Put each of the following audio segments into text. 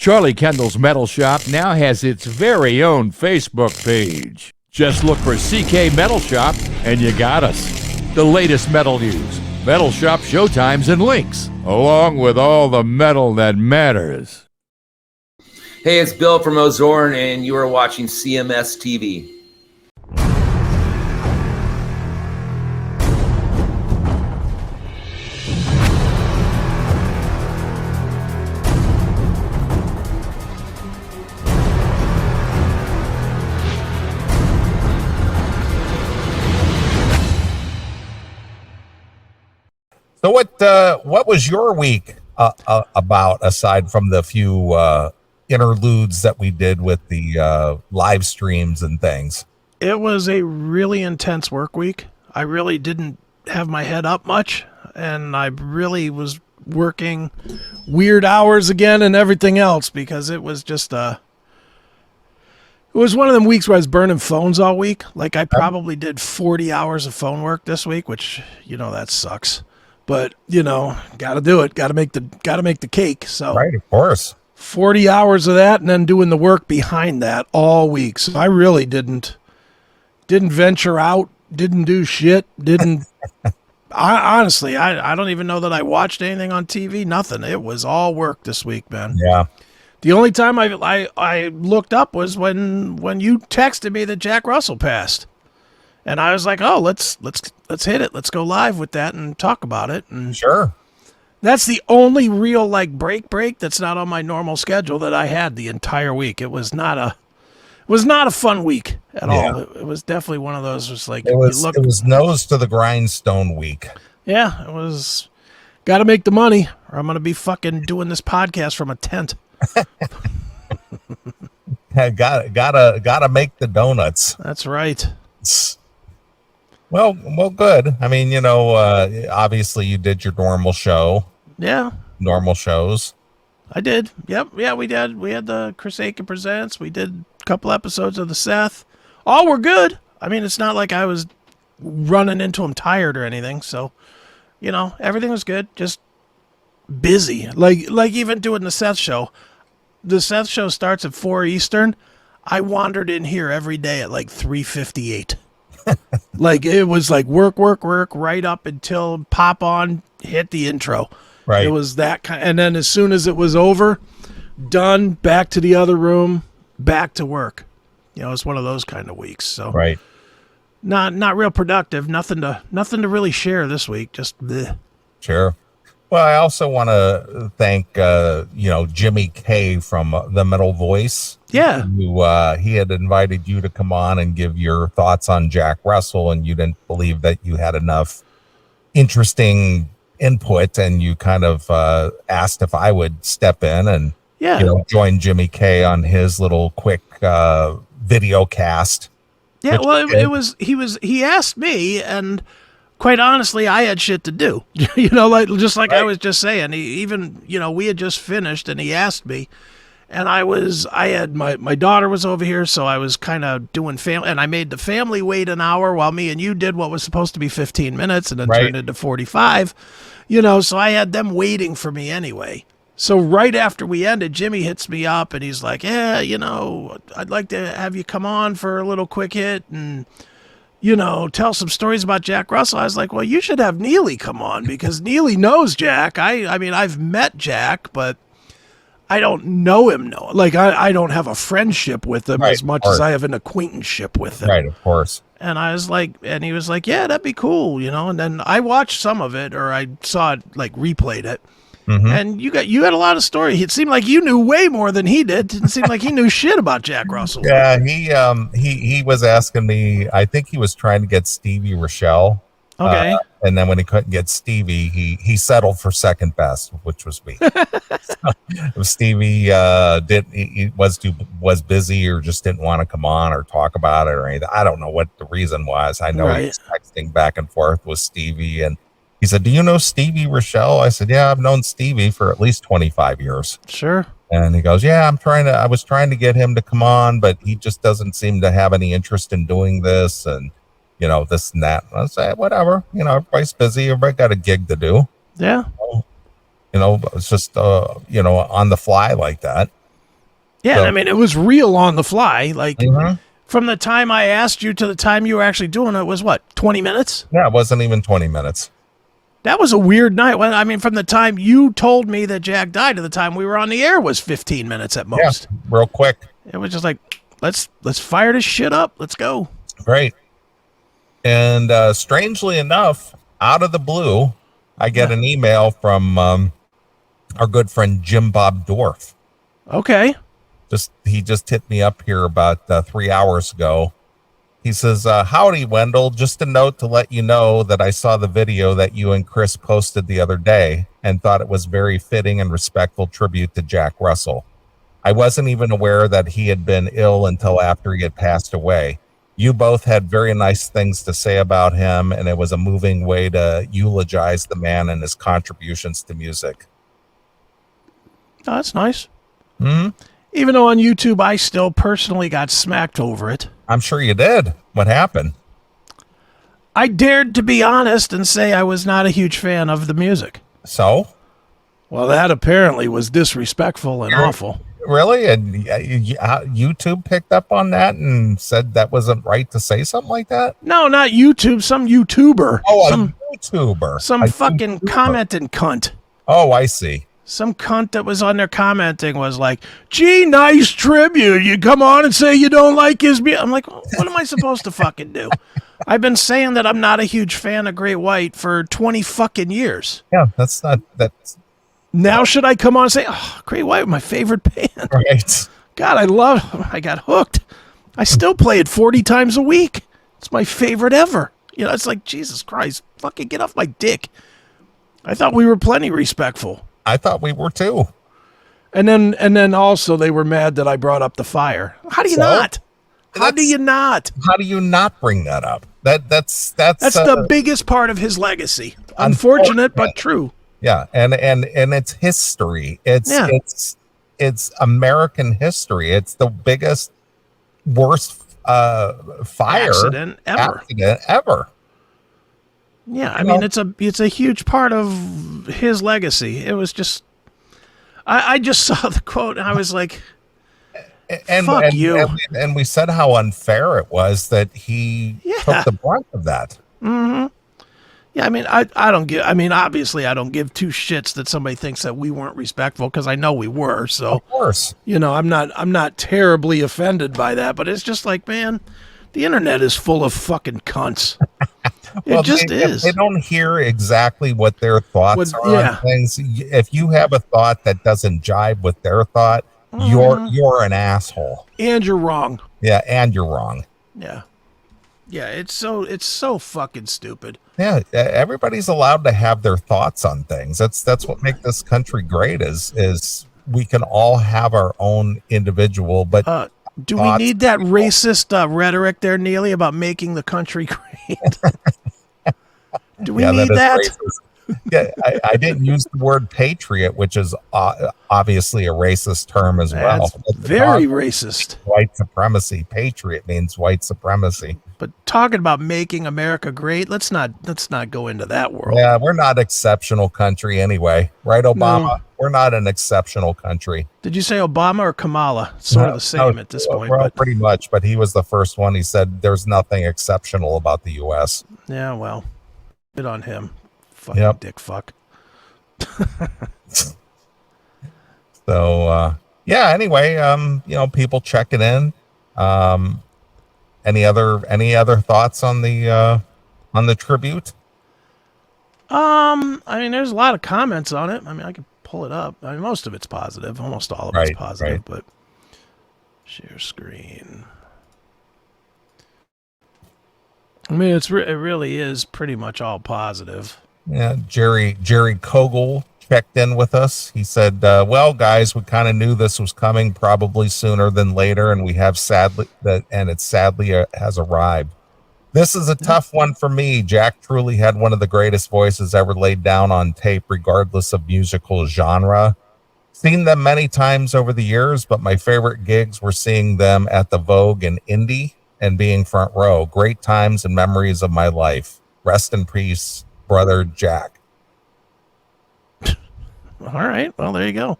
Charlie Kendall's Metal Shop now has its very own Facebook page. Just look for CK Metal Shop and you got us. The latest metal news, Metal Shop showtimes and links, along with all the metal that matters. Hey, it's Bill from Ozorn, and you are watching CMS TV. So what was your week about, aside from the few interludes that we did with the live streams and things? It was a really intense work week. I really didn't have my head up much, and I really was working weird hours again and everything else because it was just it was one of them weeks where I was burning phones all week. Like I probably did 40 hours of phone work this week, which, that sucks. But, got to do it. Got to make the cake. So right, of course. 40 hours of that and then doing the work behind that all week. So I really didn't venture out, didn't do shit, honestly, I don't even know that I watched anything on TV, nothing. It was all work this week, man. Yeah. The only time I looked up was when you texted me that Jack Russell passed. And I was like, "Oh, let's hit it. Let's go live with that and talk about it." And sure. That's the only real break that's not on my normal schedule that I had the entire week. It was not a fun week at all. It was definitely one of those it was nose to the grindstone week. Yeah, it was. Got to make the money, or I'm gonna be fucking doing this podcast from a tent. Gotta make the donuts. That's right. Well, good. I mean, obviously you did your normal show. Yeah. Normal shows. I did. Yep. Yeah, we did. We had the Chris Aiken Presents. We did a couple episodes of the Seth. All were good. I mean, it's not like I was running into them tired or anything. So, everything was good. Just busy. Like even doing the Seth show. The Seth show starts at 4 Eastern. I wandered in here every day at 3:58. It was work right up until pop on, hit the intro. Right. It was that kind. And then as soon as it was over, done, back to the other room, back to work. It's one of those kind of weeks. So right. Not real productive. Nothing to really share this week. Just bleh. Sure. Well, I also want to thank, Jimmy K from The Metal Voice. Yeah. Who, he had invited you to come on and give your thoughts on Jack Russell, and you didn't believe that you had enough interesting input, and you kind of asked if I would step in and, join Jimmy K on his little quick video cast. Yeah, well, he asked me, and quite honestly, I had shit to do, right. I was just saying, we had just finished and he asked me, and I had my daughter was over here. So I was kind of doing family, and I made the family wait an hour while me and you did what was supposed to be 15 minutes and then turned into 45, so I had them waiting for me anyway. So right after we ended, Jimmy hits me up and he's like, yeah, I'd like to have you come on for a little quick hit and, tell some stories about Jack Russell. I was like, well, you should have Neeley come on because Neeley knows Jack. I mean, I've met Jack, but I don't know him. No, I don't have a friendship with him as much as I have an acquaintanceship with him. Right, of course. And I was like, and he was like, yeah, that'd be cool, And then I watched some of it, or I saw it, replayed it. Mm-hmm. And you had a lot of story. It seemed like you knew way more than he did. It didn't seem like he knew shit about Jack Russell. Yeah, he was asking me. I think he was trying to get Stevie Rochelle. Okay. And then when he couldn't get Stevie, he settled for second best, which was me. So, Stevie he was busy or just didn't want to come on or talk about it or anything. I don't know what the reason was. I know he was texting back and forth with Stevie, and he said, do you know Stevie Rochelle? I said, yeah, I've known Stevie for at least 25 years. Sure. And he goes, yeah, I was trying to get him to come on, but he just doesn't seem to have any interest in doing this and, this and that. And I said, whatever, everybody's busy. Everybody got a gig to do. Yeah. It's just, on the fly like that. Yeah, So- I mean, it was real on the fly. Like, Mhm. from the time I asked you to the time you were actually doing it was what, 20 minutes? Yeah, it wasn't even 20 minutes. That was a weird night. Well, I mean, from the time you told me that Jack died to the time we were on the air was 15 minutes at most. Yeah, real quick. It was just like, let's fire this shit up. Let's go. Great. And strangely enough, out of the blue, I get an email from our good friend Jim Bob Dorff. Okay. He just hit me up here about 3 hours ago. He says, howdy, Wendell. Just a note to let you know that I saw the video that you and Chris posted the other day and thought it was very fitting and respectful tribute to Jack Russell. I wasn't even aware that he had been ill until after he had passed away. You both had very nice things to say about him, and it was a moving way to eulogize the man and his contributions to music. Oh, that's nice. Hmm? Even though on YouTube I still personally got smacked over it. I'm sure you did. What happened? I dared to be honest and say I was not a huge fan of the music. So? Well, that apparently was disrespectful and awful. Really? And YouTube picked up on that and said that wasn't right to say something like that? No, not YouTube. Some YouTuber. Oh, some a YouTuber. Some A fucking YouTuber. commenting cunt. Oh, I see. Some cunt that was on there commenting was like, gee, nice tribute. You come on and say you don't like his music. I'm like, what am I supposed to fucking do? I've been saying that I'm not a huge fan of Great White for 20 fucking years. Yeah, that's Now should I come on and say, oh, Great White, my favorite band. right. God, I got hooked. I still play it 40 times a week. It's my favorite ever. You know, it's like, Jesus Christ, fucking get off my dick. I thought we were plenty respectful. I thought we were too. And then also they were mad that I brought up the fire. How do you not? How do you not? How do you not bring that up? That's the biggest part of his legacy. Unfortunate, but true. Yeah, and it's history. It's American history. It's the biggest, worst fire accident ever. Yeah, I mean, it's a huge part of his legacy. It was just, I just saw the quote and I was like, fuck you. And we said how unfair it was that he took the brunt of that. Mm-hmm. Yeah, I mean, I don't give. I mean, obviously, I don't give two shits that somebody thinks that we weren't respectful because I know we were. So, of course, you know, I'm not terribly offended by that. But it's just like, man, the internet is full of fucking cunts. Well, it just is. They don't hear exactly what their thoughts are on things. If you have a thought that doesn't jibe with their thought, you're an asshole. And you're wrong. Yeah, and you're wrong. Yeah. Yeah, it's so fucking stupid. Yeah, everybody's allowed to have their thoughts on things. That's what makes this country great is we can all have our own individual, but do we need that racist rhetoric there, Neeley, about making the country great? Do we need that? Yeah, I didn't use the word patriot, which is obviously a racist term as well. Very racist. White supremacy. Patriot means white supremacy. But talking about making America great, let's not go into that world. Yeah, we're not exceptional country anyway, right, Obama? No. We're not an exceptional country. Did you say Obama or Kamala? Sort of the same at this point. Well, pretty much, but he was the first one. He said there's nothing exceptional about the U.S. Yeah, well, good on him. Fucking dick fuck. So yeah, anyway, people checking in. Any other thoughts on the tribute? I mean, there's a lot of comments on it. I mean, I can pull it up. I mean, most of it's positive. Almost all of it's positive, but share screen. I mean, it really is pretty much all positive. Yeah, Jerry Kogel checked in with us. He said, well, guys, we kind of knew this was coming probably sooner than later, and it sadly has arrived. This is a tough one for me. Jack truly had one of the greatest voices ever laid down on tape, regardless of musical genre. Seen them many times over the years, but my favorite gigs were seeing them at the Vogue and Indy and being front row. Great times and memories of my life. Rest in peace, brother Jack. All right. Well, there you go.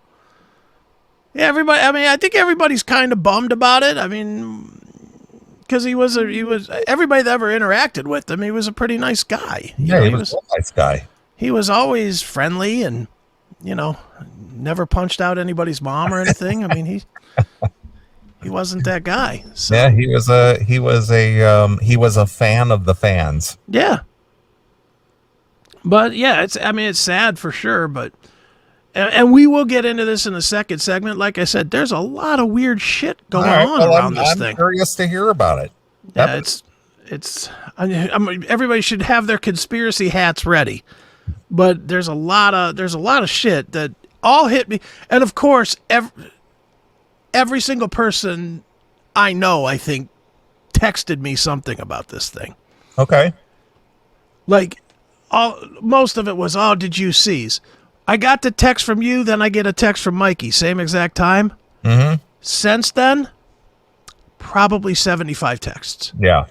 Yeah, everybody. I mean, I think everybody's kind of bummed about it. I mean, because he was everybody that ever interacted with him, he was a pretty nice guy. Yeah, he was a nice guy. He was always friendly and, never punched out anybody's mom or anything. I mean, he wasn't that guy. So. Yeah, he was a fan of the fans. Yeah. But yeah, it's sad for sure, but and we will get into this in the second segment. Like I said, there's a lot of weird shit going on around this thing. I'm curious to hear about it. Yeah, everybody should have their conspiracy hats ready. But there's a lot of shit that all hit me. And of course, every single person I know, I think, texted me something about this thing. Okay. Like, most of it was, oh, did you seize? I got the text from you, then I get a text from Mikey, same exact time. Mm-hmm. Since then, probably 75 texts. Yeah.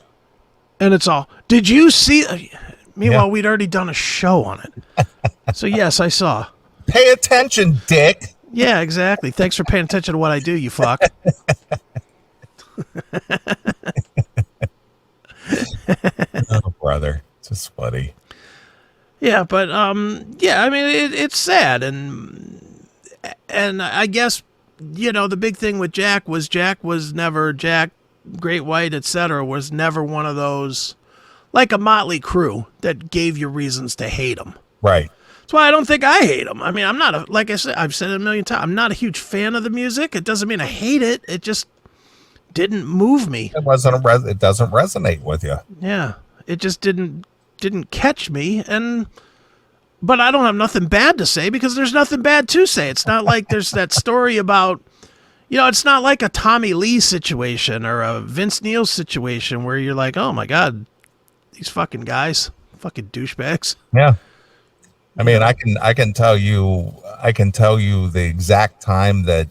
And it's all, did you see? Meanwhile, we'd already done a show on it. So, yes, I saw. Pay attention, dick. Yeah, exactly. Thanks for paying attention to what I do, you fuck. Oh, brother. It's just funny. Yeah, but I mean, it's sad, and I guess the big thing with Jack was never Great White, etc. was never one of those like a Motley Crue that gave you reasons to hate him. Right. That's why I don't think I hate him. I mean, I'm not like I said, I've said it a million times. I'm not a huge fan of the music. It doesn't mean I hate it. It just didn't move me. It doesn't resonate with you. Yeah, it just didn't catch me, but I don't have nothing bad to say because there's nothing bad to say. It's not like there's that story about, it's not like a Tommy Lee situation or a Vince Neil situation where you're like, oh my God, these fucking guys, fucking douchebags. Yeah. I mean, I can tell you the exact time that,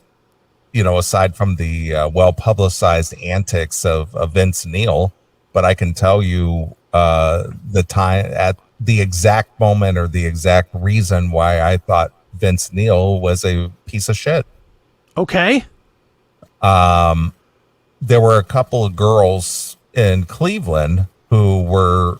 aside from the well-publicized antics of Vince Neil, but I can tell you the time at the exact moment or the exact reason why I thought Vince Neil was a piece of shit. Okay. There were a couple of girls in Cleveland who were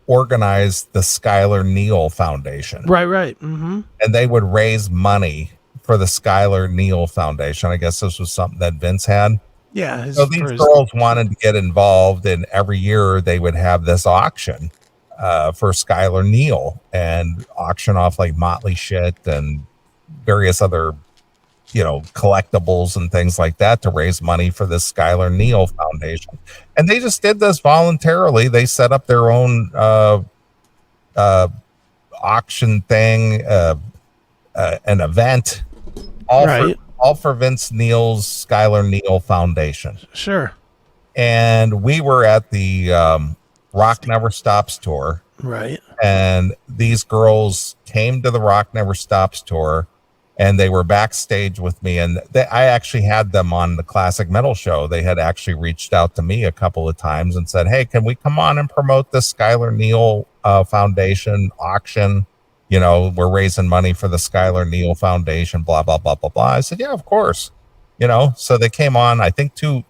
organized the Skylar Neal Foundation. Right. Mm-hmm. And they would raise money for the Skylar Neal Foundation. I guess this was something that Vince had. Yeah. So these girls wanted to get involved, and every year they would have this auction for Skylar Neal and auction off like Motley shit and various other, collectibles and things like that to raise money for this Skylar Neal Foundation. And they just did this voluntarily. They set up their own auction thing, an event, all for Vince Neil's Skylar Neal Foundation. Sure. And we were at the Rock Never Stops tour. Right. And these girls came to the Rock Never Stops tour, and they were backstage with me. And I actually had them on the Classic Metal Show. They had actually reached out to me a couple of times and said, hey, can we come on and promote the Skylar Neal Foundation auction? We're raising money for the Skylar Neal Foundation, blah, blah, blah, blah, blah. I said, yeah, of course. So they came on, I think two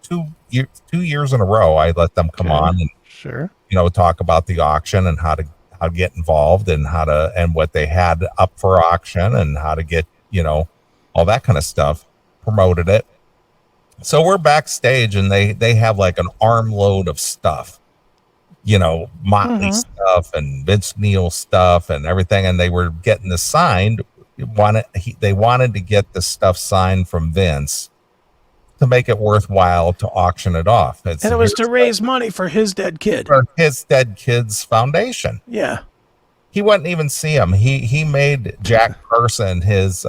years in a row. I let them come on and, sure, talk about the auction and how to get involved and and what they had up for auction and how to get, all that kind of stuff, promoted it. So we're backstage and they have like an armload of stuff, Motley stuff and Vince Neil stuff and everything. And they were getting this signed. They wanted to get the stuff signed from Vince to make it worthwhile to auction it off. And it was to raise money for his dead kid. For his dead kid's foundation. Yeah. He wouldn't even see him. He made Jack Person, his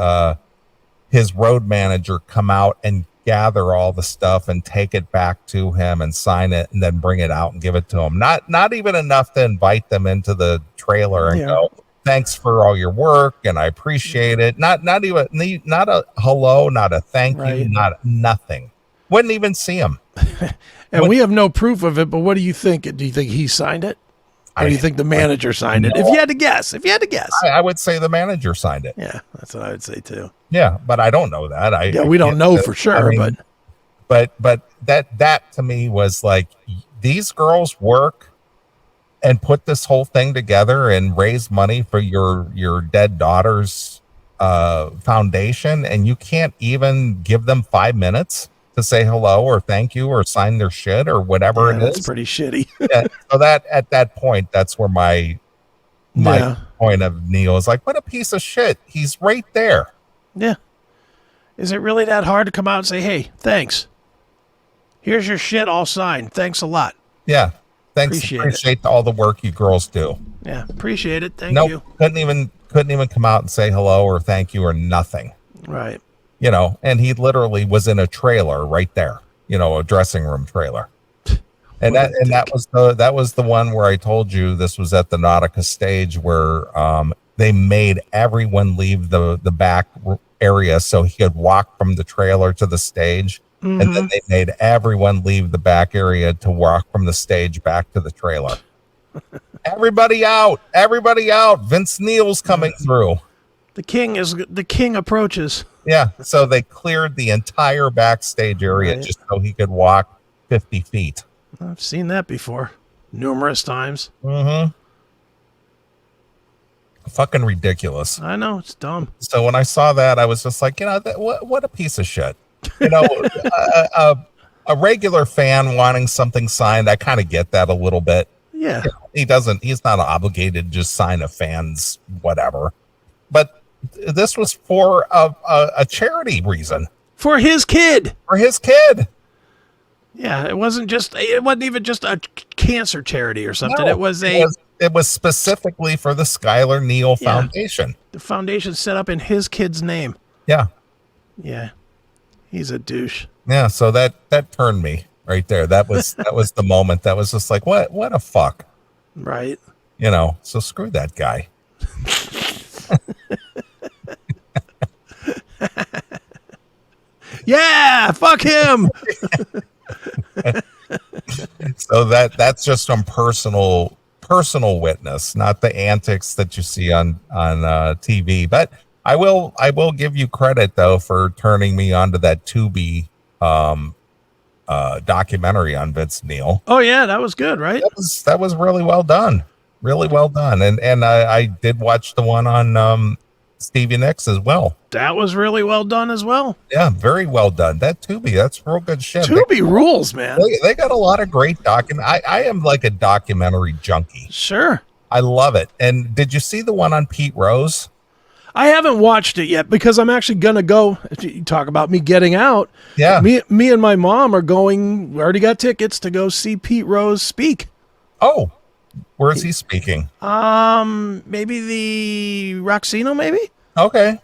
road manager, come out and gather all the stuff and take it back to him and sign it and then bring it out and give it to him. Not even enough to invite them into the trailer and go, thanks for all your work and I appreciate it. Not a hello, not a thank you, not nothing. Wouldn't even see him. And we have no proof of it, but what do you think? Do you think he signed it? Or do you think the manager signed it? If you had to guess. I would say the manager signed it. Yeah, that's what I would say too. Yeah, but I don't know that. We don't know for sure, but that to me was like, these girls work and put this whole thing together and raise money for your dead daughter's foundation, and you can't even give them 5 minutes to say hello or thank you or sign their shit or whatever it is. That's pretty shitty. Yeah, so that at that point, that's where my point of Neil is like, what a piece of shit. He's right there. Yeah. Is it really that hard to come out and say, hey, thanks. Here's your shit all signed. Thanks a lot. Yeah. Thanks. Appreciate all the work you girls do. Yeah. Appreciate it. Thank you. Couldn't even come out and say hello or thank you or nothing. Right. You know, and he literally was in a trailer right there, you know, a dressing room trailer. And that was the one where I told you this was at the Nautica stage where they made everyone leave the back area so he could walk from the trailer to the stage. Mm-hmm. And then they made everyone leave the back area to walk from the stage back to the trailer. Everybody out. Vince Neil's coming through. The king approaches. Yeah, so they cleared the entire backstage area just so he could walk 50 feet. I've seen that before, numerous times. Mm-hmm. Fucking ridiculous. I know, it's dumb. So when I saw that, I was just like, you know, what a piece of shit. You know, a regular fan wanting something signed, I kind of get that a little bit. Yeah. You know, he's not obligated to just sign a fan's whatever. But this was for a charity reason. For his kid. Yeah, it wasn't even just a cancer charity or something. No, it was specifically for the Skylar Neil Foundation. The foundation set up in his kid's name. Yeah. Yeah. He's a douche. Yeah, so that turned me right there. That was the moment that was just like, what a fuck. Right. You know, so screw that guy. Yeah, fuck him. So that's just some personal witness, not the antics that you see on TV. But I will give you credit though for turning me onto that Tubi documentary on Vince Neil. Oh yeah, that was good, right? That was really well done. Really well done. And I did watch the one on Stevie Nicks as well. That was really well done as well. Yeah, very well done. That Tubi, that's real good shit. Tubi rules, man. They got a lot of great I am like a documentary junkie. Sure. I love it. And did you see the one on Pete Rose? I haven't watched it yet because I'm actually going to go. If you talk about me getting out. Yeah. Me and my mom are going. We already got tickets to go see Pete Rose speak. Oh, where is he speaking? Maybe the Roxino, maybe? Okay.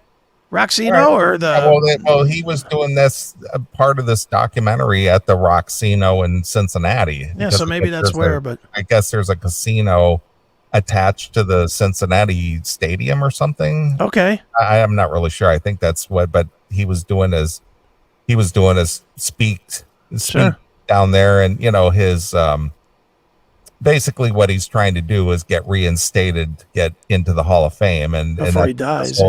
Roxino right. or the... Well, he was doing this part of this documentary at the Roxino in Cincinnati. Yeah, so maybe that's where, but... I guess there's a casino attached to the Cincinnati stadium or something. Okay. I am not really sure. I think that's what, but he was doing his speak sure. down there, and you know, his basically what he's trying to do is get reinstated, get into the Hall of Fame, and before he dies.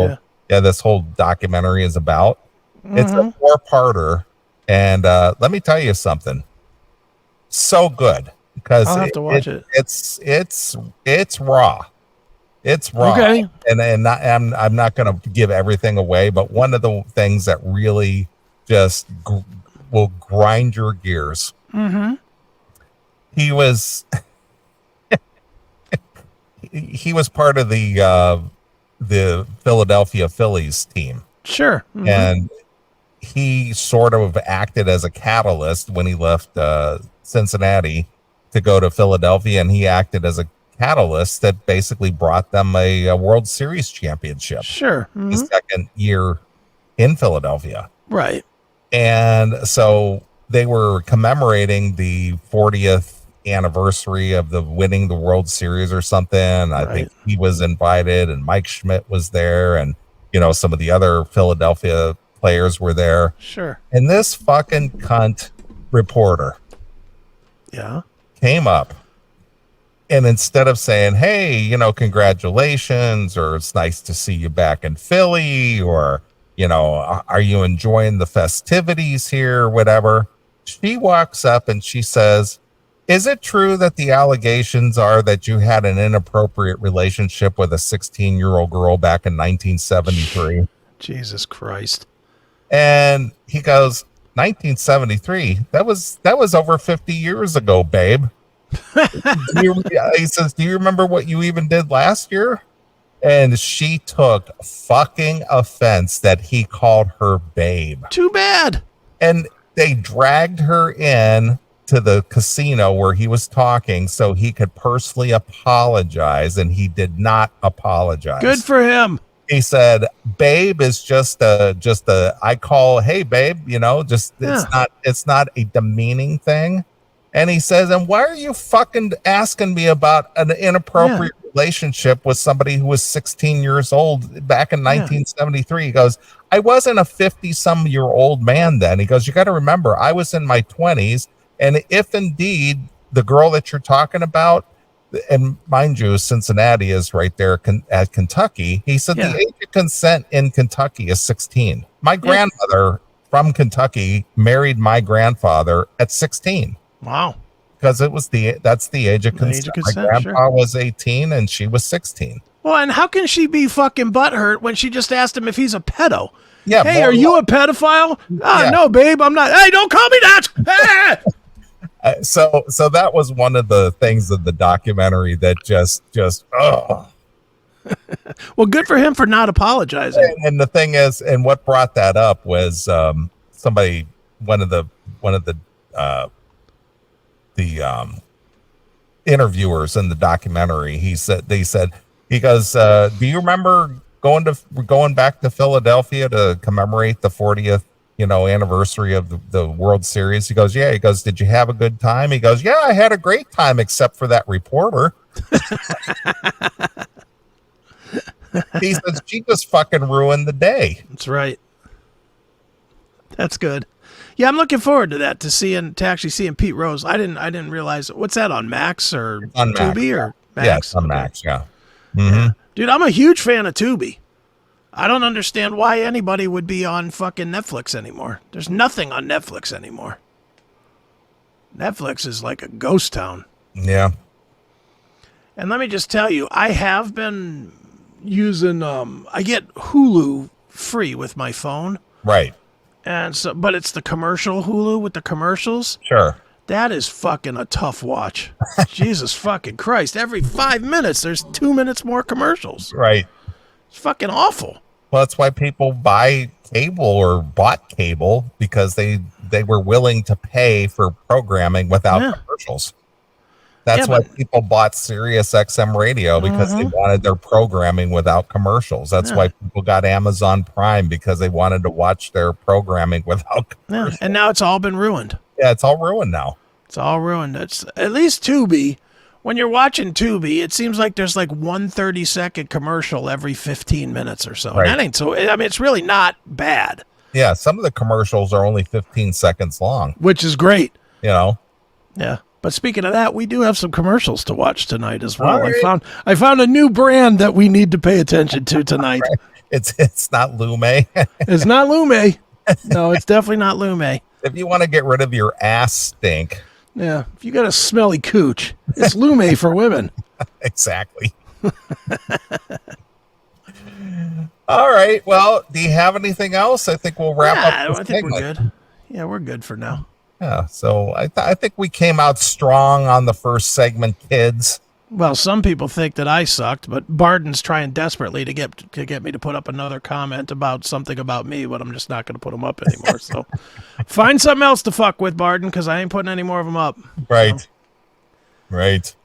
This whole documentary is about. Mm-hmm. It's a 4-parter, and let me tell you something. So good because I'll have to watch it. It's raw. It's raw. Okay. And I'm not going to give everything away, but one of the things that really just will grind your gears. Mm-hmm. He was part of the Philadelphia Phillies team. Sure. Mm-hmm. And he sort of acted as a catalyst when he left Cincinnati to go to Philadelphia, and he acted as a catalyst that basically brought them a World Series championship. Sure. Mm-hmm. The second year in Philadelphia. Right. And so they were commemorating the 40th anniversary of the winning the World Series or something. I think he was invited, and Mike Schmidt was there, and you know, some of the other Philadelphia players were there. Sure. And this fucking cunt reporter came up And instead of saying, hey, congratulations, or it's nice to see you back in Philly, or, are you enjoying the festivities here, whatever, she walks up and she says, is it true that the allegations are that you had an inappropriate relationship with a 16-year-old girl back in 1973? Jesus Christ. And he goes, 1973? That was over 50 years ago, babe. He says, do you remember what you even did last year? And she took fucking offense that he called her babe. Too bad. And they dragged her in to the casino where he was talking so he could personally apologize, and he did not apologize. Good for him. He said, babe is just a I call, hey babe, it's not a demeaning thing. And he says, and why are you fucking asking me about an inappropriate relationship with somebody who was 16 years old back in 1973? He goes, I wasn't a 50-some-year-old man then. He goes, you got to remember, I was in my 20s. And if indeed the girl that you're talking about, and mind you, Cincinnati is right there at Kentucky, he said the age of consent in Kentucky is 16. My grandmother from Kentucky married my grandfather at 16. Wow. Because that's the age of consent. My grandpa was 18 and she was 16. Well, and how can she be fucking butthurt when she just asked him if he's a pedo? Yeah. Hey, are you a pedophile? No, babe, I'm not. Hey, don't call me that. So that was one of the things of the documentary that just Well, good for him for not apologizing. And the thing is, and what brought that up was one of the interviewers in the documentary. He goes, do you remember going back to Philadelphia to commemorate the 40th anniversary of the World Series? He goes, yeah. He goes, did you have a good time? He goes, yeah, I had a great time, except for that reporter. He says, she just fucking ruined the day. That's right. That's good. Yeah, I'm looking forward to that, to actually seeing Pete Rose. I didn't realize. What's that, on Max or on Tubi Max, or Max? Yeah, it's on Max, yeah. Mm-hmm. Yeah. Dude, I'm a huge fan of Tubi. I don't understand why anybody would be on fucking Netflix anymore. There's nothing on Netflix anymore. Netflix is like a ghost town. Yeah. And let me just tell you, I have been using I get Hulu free with my phone. Right. And so, but it's the commercial Hulu with the commercials. Sure. That is fucking a tough watch. Jesus fucking Christ. Every 5 minutes, there's 2 minutes more commercials. Right. It's fucking awful. Well, that's why people buy cable or bought cable, because they were willing to pay for programming without commercials. That's why people bought Sirius XM radio, because they wanted their programming without commercials. That's why people got Amazon Prime, because they wanted to watch their programming without commercials. And now it's all been ruined. Yeah, it's all ruined now. It's all ruined. It's at least Tubi. When you're watching Tubi, it seems like there's like 1 30-second commercial every 15 minutes or so. Right. And that ain't so. I mean, it's really not bad. Yeah, some of the commercials are only 15 seconds long, which is great. Yeah. But speaking of that, we do have some commercials to watch tonight as well. Right. I found a new brand that we need to pay attention to tonight. Right. It's not Lume. It's not Lume. No, it's definitely not Lume. If you want to get rid of your ass stink. Yeah, if you got a smelly cooch, it's Lume for women. Exactly. All right. Well, do you have anything else? I think we'll wrap up. I think we're good. Yeah, we're good for now. Yeah, so I think we came out strong on the first segment, kids. Well, some people think that I sucked, but Barden's trying desperately to get me to put up another comment about something about me, but I'm just not going to put them up anymore. So find something else to fuck with, Barden, because I ain't putting any more of them up. Right. So. Right.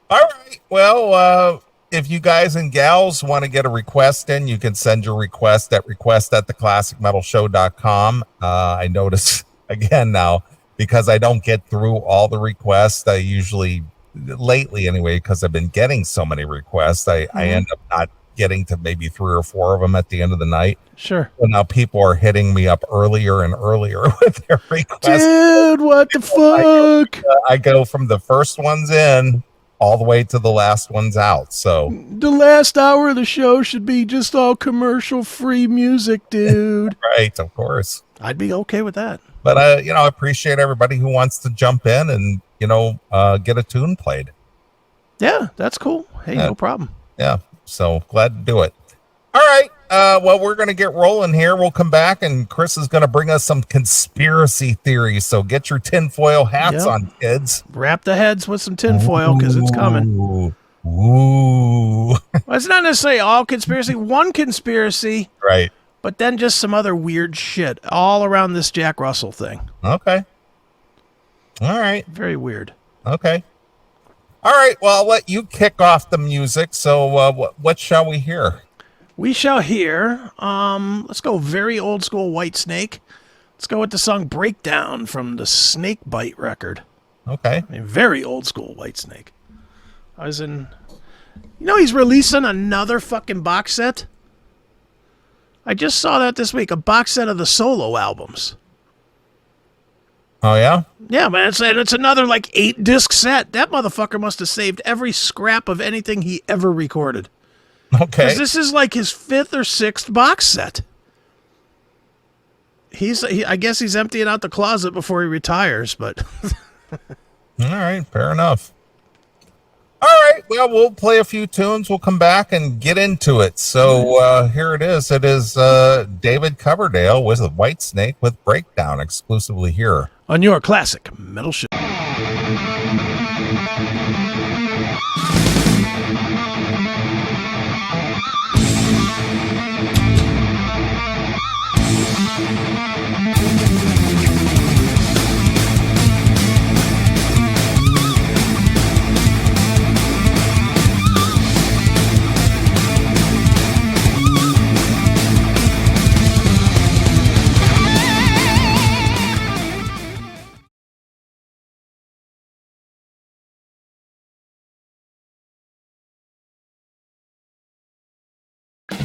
All right. Well, if you guys and gals want to get a request in, you can send your request at request@theclassicmetalshow.com. I notice again now, because I don't get through all the requests, I usually, lately anyway, because I've been getting so many requests, I end up not getting to maybe 3 or 4 of them at the end of the night. Sure. So now people are hitting me up earlier and earlier with their requests. Dude, what the fuck? I go from the first ones in all the way to the last one's out. So the last hour of the show should be just all commercial-free music, dude. right, of course. I'd be okay with that. But I appreciate everybody who wants to jump in and get a tune played. Yeah, that's cool. Hey, no problem. Yeah, so glad to do it. All right. Well, we're going to get rolling here. We'll come back, and Chris is going to bring us some conspiracy theories. So get your tinfoil hats on, kids. Wrap the heads with some tinfoil because it's coming. Ooh. Well, it's not necessarily all conspiracy. One conspiracy. Right. But then just some other weird shit all around this Jack Russell thing. Okay. All right. Very weird. Okay. All right. Well, I'll let you kick off the music. So what shall we hear? We shall hear, let's go very old school White Snake. Let's go with the song Breakdown from the Snake Bite record. Okay. I mean, very old school White Snake. He's releasing another fucking box set? I just saw that this week, a box set of the solo albums. Oh, yeah? Yeah, man, it's another 8-disc set. That motherfucker must have saved every scrap of anything he ever recorded. Okay. Because this is his 5th or 6th box set. I guess he's emptying out the closet before he retires, but... All right, fair enough. All right, well, we'll play a few tunes. We'll come back and get into it. So here it is. It is David Coverdale with White Snake with Breakdown exclusively here on your classic metal show.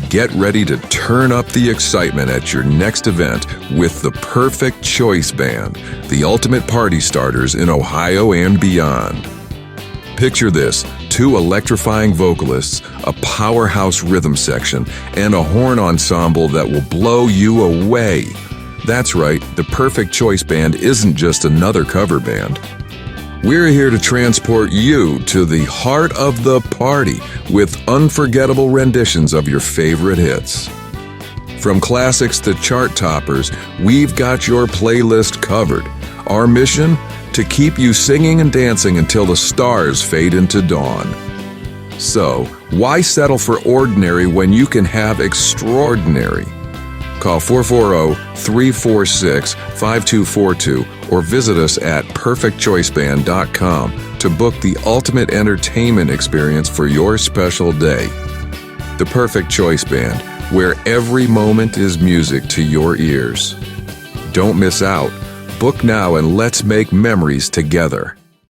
Get ready to turn up the excitement at your next event with the Perfect Choice Band, the ultimate party starters in Ohio and beyond. Picture this: 2 electrifying vocalists, a powerhouse rhythm section, and a horn ensemble that will blow you away. That's right, the Perfect Choice Band isn't just another cover band. We're here to transport you to the heart of the party with unforgettable renditions of your favorite hits. From classics to chart toppers, we've got your playlist covered. Our mission? To keep you singing and dancing until the stars fade into dawn. So, why settle for ordinary when you can have extraordinary? Call 440-346-5242 or visit us at perfectchoiceband.com to book the ultimate entertainment experience for your special day. The Perfect Choice Band, where every moment is music to your ears. Don't miss out. Book now and let's make memories together.